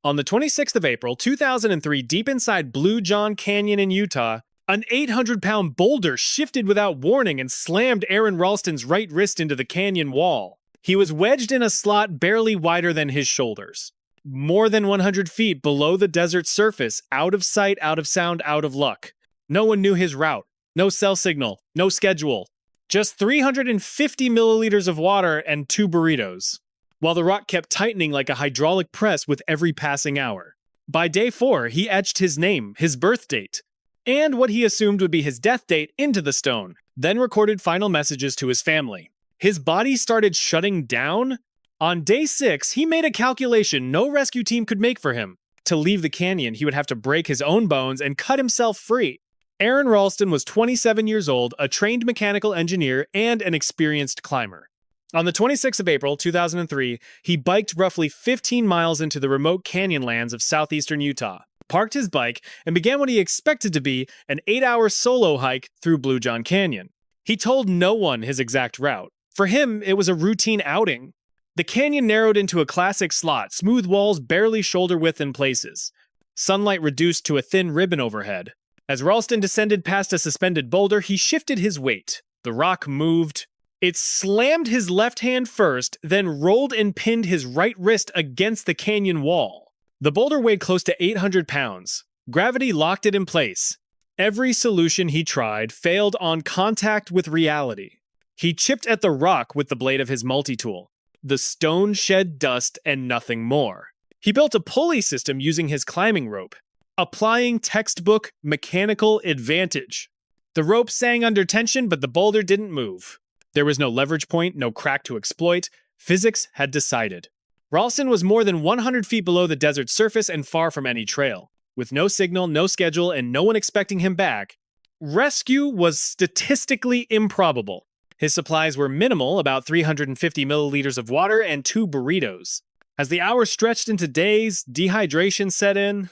On the 26th of April, 2003, deep inside Blue John Canyon in Utah, an 800-pound boulder shifted without warning and slammed Aaron Ralston's right wrist into the canyon wall. He was wedged in a slot barely wider than his shoulders. More than 100 feet below the desert's surface, out of sight, out of sound, out of luck. No one knew his route. No cell signal. No schedule. Just 350 milliliters of water and 2 burritos, while the rock kept tightening like a hydraulic press with every passing hour. By day 4, he etched his name, his birth date, and what he assumed would be his death date into the stone, then recorded final messages to his family. His body started shutting down. On day 6, he made a calculation no rescue team could make for him. To leave the canyon, he would have to break his own bones and cut himself free. Aaron Ralston was 27 years old, a trained mechanical engineer, and an experienced climber. On the 26th of April, 2003, he biked roughly 15 miles into the remote canyonlands of southeastern Utah, parked his bike, and began what he expected to be an 8-hour solo hike through Blue John Canyon. He told no one his exact route. For him, it was a routine outing. The canyon narrowed into a classic slot, smooth walls barely shoulder-width in places. Sunlight reduced to a thin ribbon overhead. As Ralston descended past a suspended boulder, he shifted his weight. The rock moved. It slammed his left hand first, then rolled and pinned his right wrist against the canyon wall. The boulder weighed close to 800 pounds. Gravity locked it in place. Every solution he tried failed on contact with reality. He chipped at the rock with the blade of his multi-tool. The stone shed dust and nothing more. He built a pulley system using his climbing rope, applying textbook mechanical advantage. The rope sang under tension, but the boulder didn't move. There was no leverage point, no crack to exploit. Physics had decided. Ralston was more than 100 feet below the desert's surface and far from any trail. With no signal, no schedule, and no one expecting him back, rescue was statistically improbable. His supplies were minimal, about 350 milliliters of water and 2 burritos. As the hours stretched into days, dehydration set in.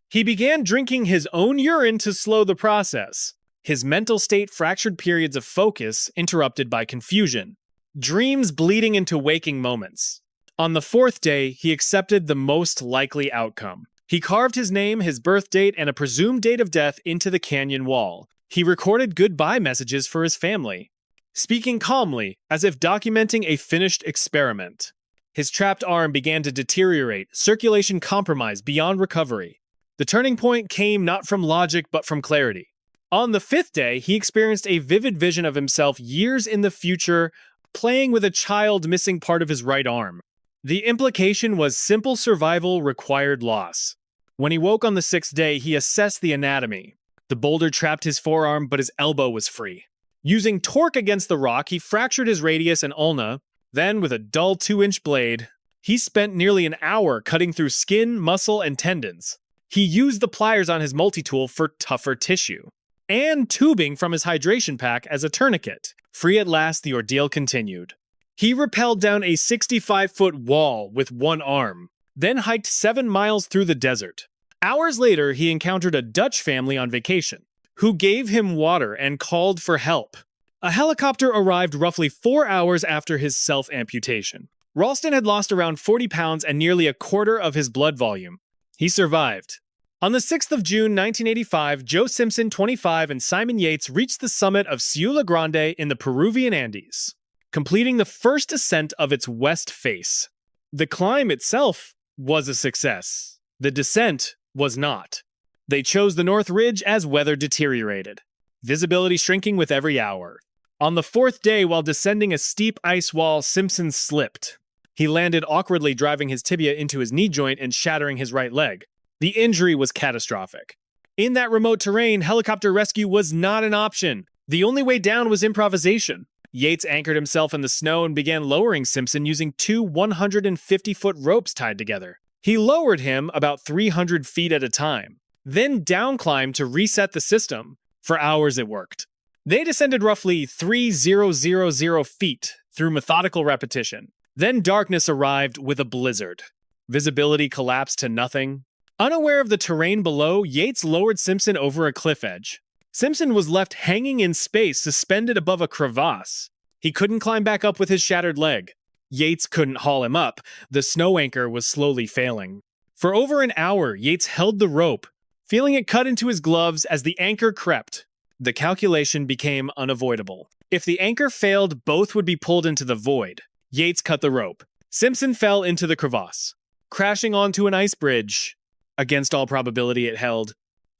He began drinking his own urine to slow the process. His mental state fractured periods of focus interrupted by confusion. Dreams bleeding into waking moments. On the 4th day, he accepted the most likely outcome. He carved his name, his birth date, and a presumed date of death into the canyon wall. He recorded goodbye messages for his family, speaking calmly, as if documenting a finished experiment. His trapped arm began to deteriorate, circulation compromised beyond recovery. The turning point came not from logic but from clarity. On the 5th day, he experienced a vivid vision of himself years in the future, playing with a child missing part of his right arm. The implication was simple survival required loss. When he woke on the 6th day, he assessed the anatomy. The boulder trapped his forearm, but his elbow was free. Using torque against the rock, he fractured his radius and ulna. Then, with a dull 2-inch blade, he spent nearly an hour cutting through skin, muscle, and tendons. He used the pliers on his multi-tool for tougher tissue, and tubing from his hydration pack as a tourniquet. Free at last, the ordeal continued. He rappelled down a 65-foot wall with one arm, then hiked 7 miles through the desert. Hours later, he encountered a Dutch family on vacation, who gave him water and called for help. A helicopter arrived roughly 4 hours after his self-amputation. Ralston had lost around 40 pounds and nearly a quarter of his blood volume. He survived. On the 6th of June, 1985, Joe Simpson, 25, and Simon Yates reached the summit of Ciudad Grande in the Peruvian Andes, completing the first ascent of its west face. The climb itself was a success. The descent was not. They chose the North Ridge as weather deteriorated, visibility shrinking with every hour. On the 4th day, while descending a steep ice wall, Simpson slipped. He landed awkwardly, driving his tibia into his knee joint and shattering his right leg. The injury was catastrophic. In that remote terrain, helicopter rescue was not an option. The only way down was improvisation. Yates anchored himself in the snow and began lowering Simpson using 2 150-foot ropes tied together. He lowered him about 300 feet at a time, then downclimbed to reset the system. For hours it worked. They descended roughly 3,000 feet through methodical repetition. Then darkness arrived with a blizzard. Visibility collapsed to nothing. Unaware of the terrain below, Yates lowered Simpson over a cliff edge. Simpson was left hanging in space, suspended above a crevasse. He couldn't climb back up with his shattered leg. Yates couldn't haul him up. The snow anchor was slowly failing. For over an hour, Yates held the rope, feeling it cut into his gloves as the anchor crept. The calculation became unavoidable. If the anchor failed, both would be pulled into the void. Yates cut the rope. Simpson fell into the crevasse, crashing onto an ice bridge. Against all probability, it held.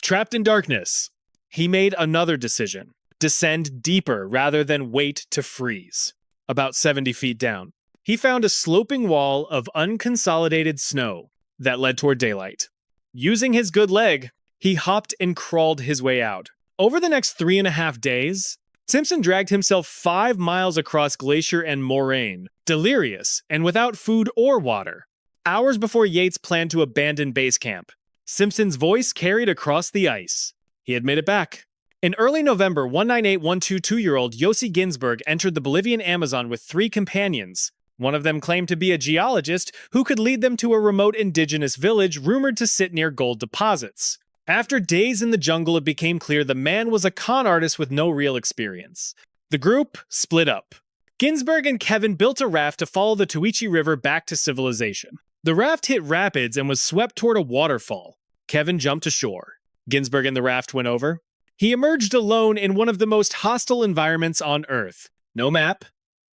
Trapped in darkness, he made another decision. Descend deeper rather than wait to freeze. About 70 feet down, he found a sloping wall of unconsolidated snow that led toward daylight. Using his good leg, he hopped and crawled his way out. Over the next 3.5 days, Simpson dragged himself 5 miles across glacier and moraine, delirious and without food or water. Hours before Yates planned to abandon base camp, Simpson's voice carried across the ice. He had made it back. In early November, 198-122-year-old Yossi Ginsberg entered the Bolivian Amazon with 3 companions. One of them claimed to be a geologist who could lead them to a remote indigenous village rumored to sit near gold deposits. After days in the jungle, it became clear the man was a con artist with no real experience. The group split up. Ginsberg and Kevin built a raft to follow the Tuichi River back to civilization. The raft hit rapids and was swept toward a waterfall. Kevin jumped ashore. Ginsberg and the raft went over. He emerged alone in one of the most hostile environments on Earth. No map,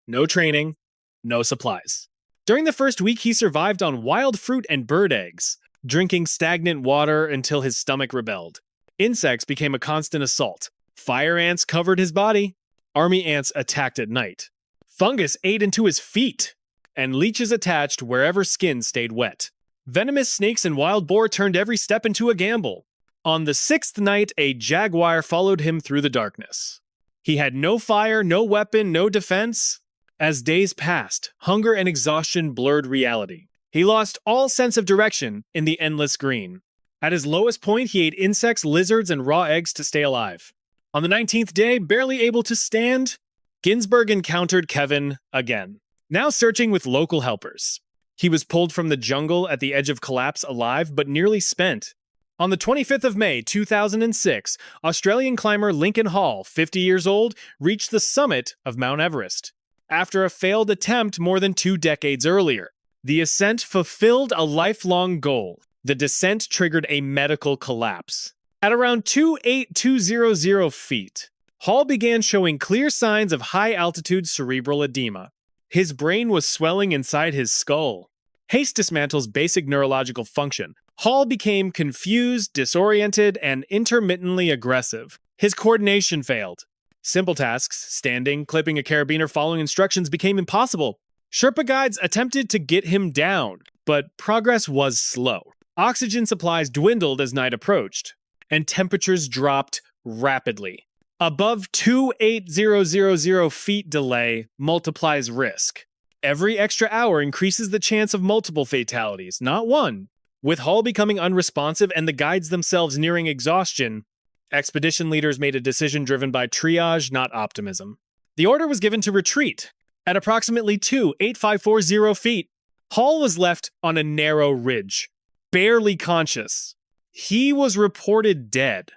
no training, no supplies. During the first week, he survived on wild fruit and bird eggs, drinking stagnant water until his stomach rebelled. Insects became a constant assault. Fire ants covered his body. Army ants attacked at night. Fungus ate into his feet, and leeches attached wherever skin stayed wet. Venomous snakes and wild boar turned every step into a gamble. On the 6th night, a jaguar followed him through the darkness. He had no fire, no weapon, no defense. As days passed, hunger and exhaustion blurred reality. He lost all sense of direction in the endless green. At his lowest point, he ate insects, lizards, and raw eggs to stay alive. On the 19th day, barely able to stand, Ginsberg encountered Kevin again, now searching with local helpers. He was pulled from the jungle at the edge of collapse alive, but nearly spent. On the 25th of May, 2006, Australian climber Lincoln Hall, 50 years old, reached the summit of Mount Everest. After a failed attempt more than 2 decades earlier, the ascent fulfilled a lifelong goal. The descent triggered a medical collapse. At around 28,200 feet, Hall began showing clear signs of high-altitude cerebral edema. His brain was swelling inside his skull. Haste dismantles basic neurological function. Hall became confused, disoriented, and intermittently aggressive. His coordination failed. Simple tasks, standing, clipping a carabiner, following instructions, became impossible. Sherpa guides attempted to get him down, but progress was slow. Oxygen supplies dwindled as night approached, and temperatures dropped rapidly. Above 28,000 feet delay multiplies risk. Every extra hour increases the chance of multiple fatalities, not one. With Hall becoming unresponsive and the guides themselves nearing exhaustion, expedition leaders made a decision driven by triage, not optimism. The order was given to retreat. At approximately 28,540 feet, Hall was left on a narrow ridge, barely conscious. He was reported dead.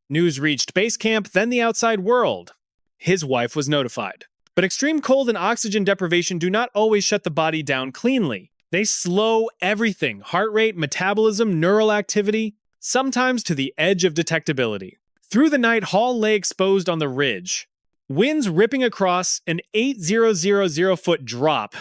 News reached base camp, then the outside world. His wife was notified. But extreme cold and oxygen deprivation do not always shut the body down cleanly. They slow everything: heart rate, metabolism, neural activity, sometimes to the edge of detectability. Through the night, Hall lay exposed on the ridge. Winds ripping across an 8,000-foot drop.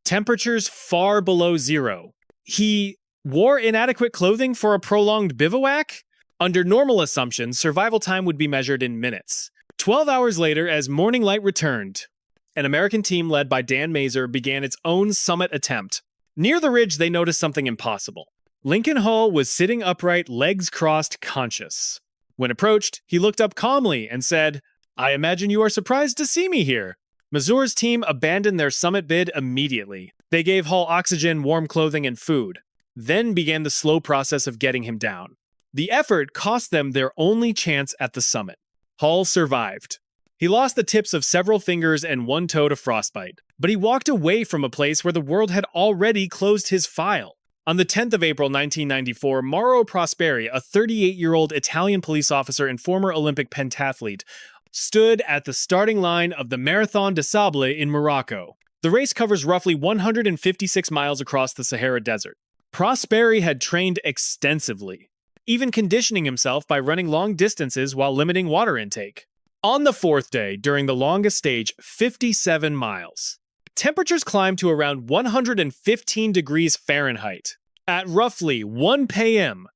Temperatures far below zero. He wore inadequate clothing for a prolonged bivouac? Under normal assumptions, survival time would be measured in minutes. 12 hours later, as morning light returned, an American team led by Dan Mazer began its own summit attempt. Near the ridge, they noticed something impossible. Lincoln Hall was sitting upright, legs crossed, conscious. When approached, he looked up calmly and said, "I imagine you are surprised to see me here." Mazur's team abandoned their summit bid immediately. They gave Hall oxygen, warm clothing, and food. Then began the slow process of getting him down. The effort cost them their only chance at the summit. Hall survived. He lost the tips of several fingers and one toe to frostbite, but he walked away from a place where the world had already closed his file. On the 10th of April 1994, Mauro Prosperi, a 38-year-old Italian police officer and former Olympic pentathlete, stood at the starting line of the Marathon des Sables in Morocco. The race covers roughly 156 miles across the Sahara Desert. Prosperi had trained extensively, even conditioning himself by running long distances while limiting water intake. On the fourth day, during the longest stage, 57 miles, temperatures climbed to around 115 degrees Fahrenheit. At roughly 1 p.m.,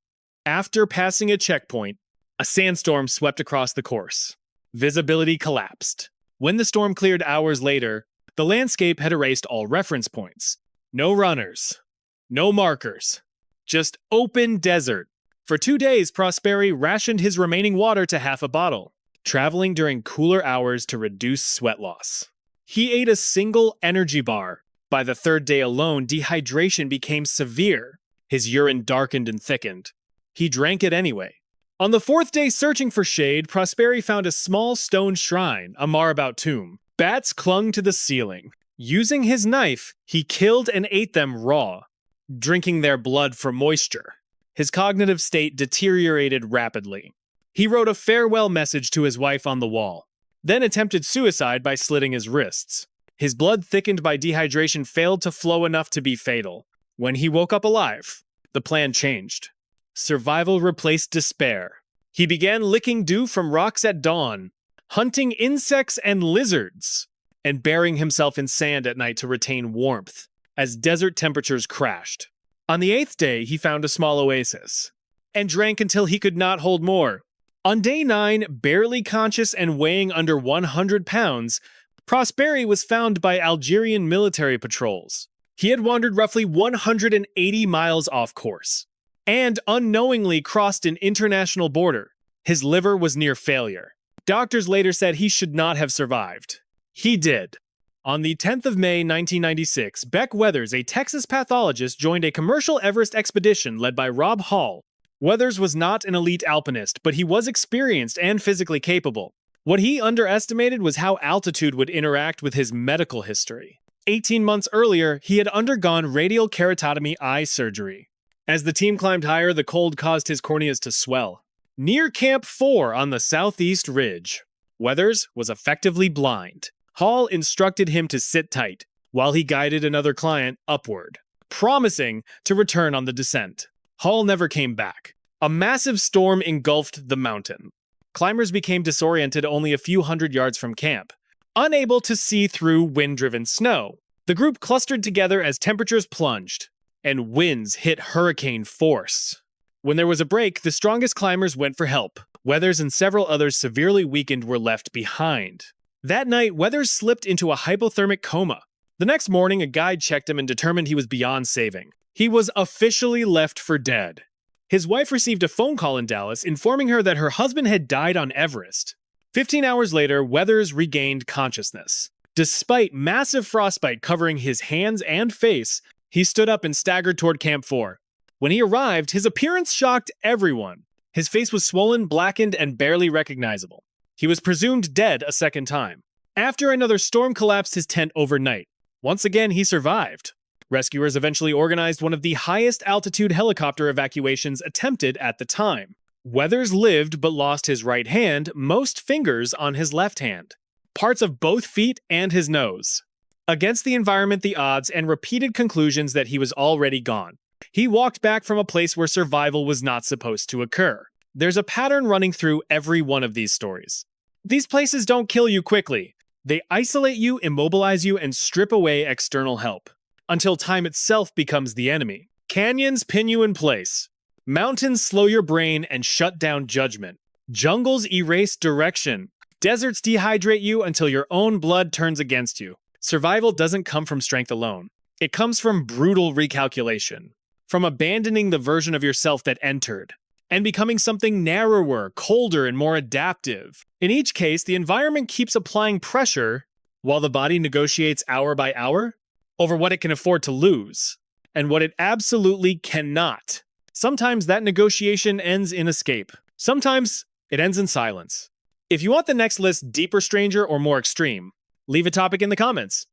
after passing a checkpoint, a sandstorm swept across the course. Visibility collapsed. When the storm cleared hours later, the landscape had erased all reference points. No runners. No markers. Just open desert. For 2 days, Prosperi rationed his remaining water to half a bottle, traveling during cooler hours to reduce sweat loss. He ate a single energy bar. By the third day alone, dehydration became severe. His urine darkened and thickened. He drank it anyway. On the fourth day searching for shade, Prosperi found a small stone shrine, a marabout tomb. Bats clung to the ceiling. Using his knife, he killed and ate them raw, drinking their blood for moisture. His cognitive state deteriorated rapidly. He wrote a farewell message to his wife on the wall, then attempted suicide by slitting his wrists. His blood thickened by dehydration failed to flow enough to be fatal. When he woke up alive, the plan changed. Survival replaced despair. He began licking dew from rocks at dawn, hunting insects and lizards, and burying himself in sand at night to retain warmth as desert temperatures crashed. On the 8th day, he found a small oasis and drank until he could not hold more. On day 9, barely conscious and weighing under 100 pounds, Prosperi was found by Algerian military patrols. He had wandered roughly 180 miles off course and unknowingly crossed an international border. His liver was near failure. Doctors later said he should not have survived. He did. On the 10th of May 1996, Beck Weathers, a Texas pathologist, joined a commercial Everest expedition led by Rob Hall. Weathers was not an elite alpinist, but he was experienced and physically capable. What he underestimated was how altitude would interact with his medical history. 18 months earlier, he had undergone radial keratotomy eye surgery. As the team climbed higher, the cold caused his corneas to swell. Near Camp 4 on the southeast ridge, Weathers was effectively blind. Hall instructed him to sit tight, while he guided another client upward, promising to return on the descent. Hall never came back. A massive storm engulfed the mountain. Climbers became disoriented only a few hundred yards from camp, unable to see through wind-driven snow. The group clustered together as temperatures plunged, and winds hit hurricane force. When there was a break, the strongest climbers went for help. Weathers and several others severely weakened were left behind. That night, Weathers slipped into a hypothermic coma. The next morning, a guide checked him and determined he was beyond saving. He was officially left for dead. His wife received a phone call in Dallas informing her that her husband had died on Everest. 15 hours later, Weathers regained consciousness. Despite massive frostbite covering his hands and face, he stood up and staggered toward Camp 4. When he arrived, his appearance shocked everyone. His face was swollen, blackened, and barely recognizable. He was presumed dead a second time. After another storm collapsed his tent overnight. Once again, he survived. Rescuers eventually organized one of the highest altitude helicopter evacuations attempted at the time. Weathers lived but lost his right hand, most fingers on his left hand, parts of both feet and his nose. Against the environment, the odds, and repeated conclusions that he was already gone, he walked back from a place where survival was not supposed to occur. There's a pattern running through every one of these stories. These places don't kill you quickly. They isolate you, immobilize you, and strip away external help, until time itself becomes the enemy. Canyons pin you in place. Mountains slow your brain and shut down judgment. Jungles erase direction. Deserts dehydrate you until your own blood turns against you. Survival doesn't come from strength alone. It comes from brutal recalculation, from abandoning the version of yourself that entered, and becoming something narrower, colder, and more adaptive. In each case, the environment keeps applying pressure while the body negotiates hour by hour over what it can afford to lose and what it absolutely cannot. Sometimes that negotiation ends in escape. Sometimes it ends in silence. If you want the next list deeper, stranger, or more extreme, leave a topic in the comments.